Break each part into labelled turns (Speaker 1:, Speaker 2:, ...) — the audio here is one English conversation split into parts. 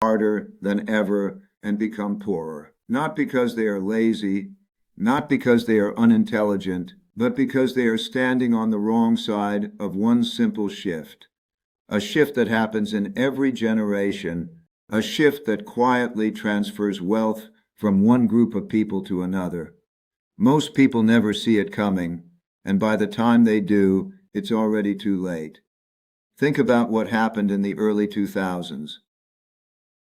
Speaker 1: harder than ever and become poorer. Not because they are lazy, not because they are unintelligent, but because they are standing on the wrong side of one simple shift. A shift that happens in every generation, a shift that quietly transfers wealth from one group of people to another. Most people never see it coming, and by the time they do, it's already too late. Think about what happened in the early 2000s.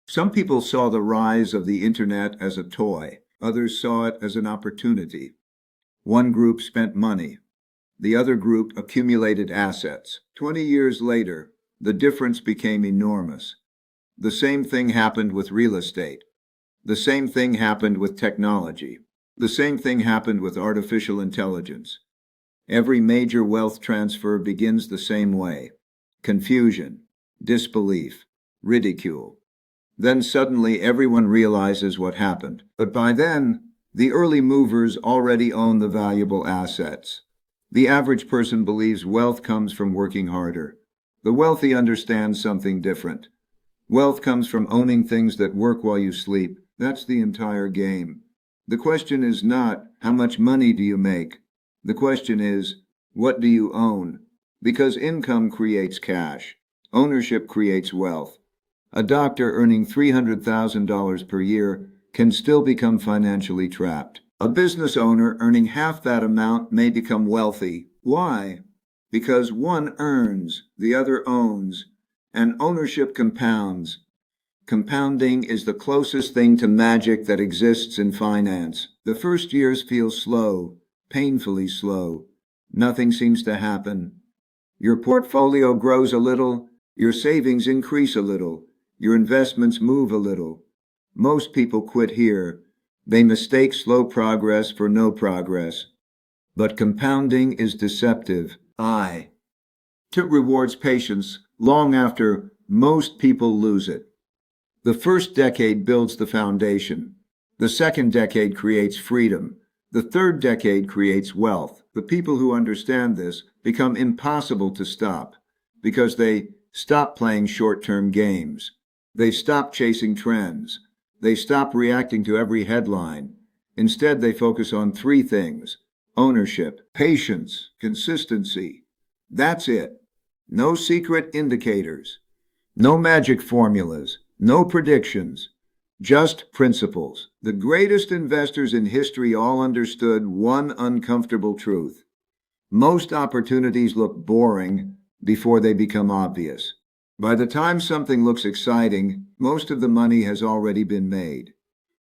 Speaker 1: Some people saw the rise of the internet as a toy. Others saw it as an opportunity. One group spent money. The other group accumulated assets. 20 years later, the difference became enormous. The same thing happened with real estate. The same thing happened with technology. The same thing happened with artificial intelligence. Every major wealth transfer begins the same way: confusion, disbelief, ridicule. Then suddenly everyone realizes what happened. But by then, the early movers already own the valuable assets. The average person believes wealth comes from working harder. The wealthy understand something different. Wealth comes from owning things that work while you sleep. That's the entire game. The question is not, how much money do you make? The question is, what do you own? Because income creates cash. Ownership creates wealth. A doctor earning $300,000 per year can still become financially trapped. A business owner earning half that amount may become wealthy. Why? Because one earns, the other owns, and ownership compounds. Compounding is the closest thing to magic that exists in finance. The first years feel slow, painfully slow. Nothing seems to happen. Your portfolio grows a little, your savings increase a little, your investments move a little. Most people quit here. They mistake slow progress for no progress. But compounding is deceptive. It rewards patience long after most people lose it. The first decade builds the foundation. The second decade creates freedom. The third decade creates wealth. The people who understand this become impossible to stop because they stop playing short-term games. They stop chasing trends. They stop reacting to every headline. Instead, they focus on three things: ownership, patience, consistency. That's it. No secret indicators. No magic formulas. No predictions. Just principles. The greatest investors in history all understood one uncomfortable truth. Most opportunities look boring before they become obvious. By the time something looks exciting, most of the money has already been made.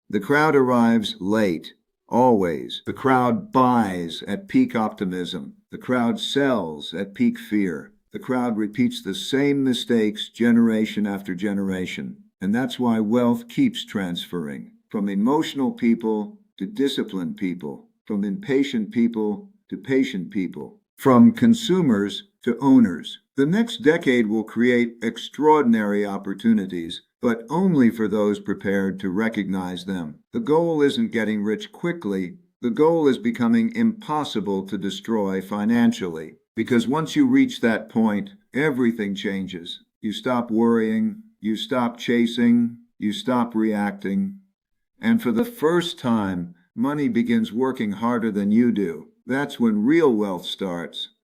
Speaker 1: The crowd arrives late, always. The crowd buys at peak optimism. The crowd sells at peak fear. The crowd repeats the same mistakes generation after generation. And that's why wealth keeps transferring from emotional people to disciplined people, from impatient people to patient people, from consumers to owners. The next decade will create extraordinary opportunities, but only for those prepared to recognize them. The goal isn't getting rich quickly. The goal is becoming impossible to destroy financially. Because once you reach that point, everything changes. You stop worrying, you stop chasing, you stop reacting. And for the first time, money begins working harder than you do. That's when real wealth starts.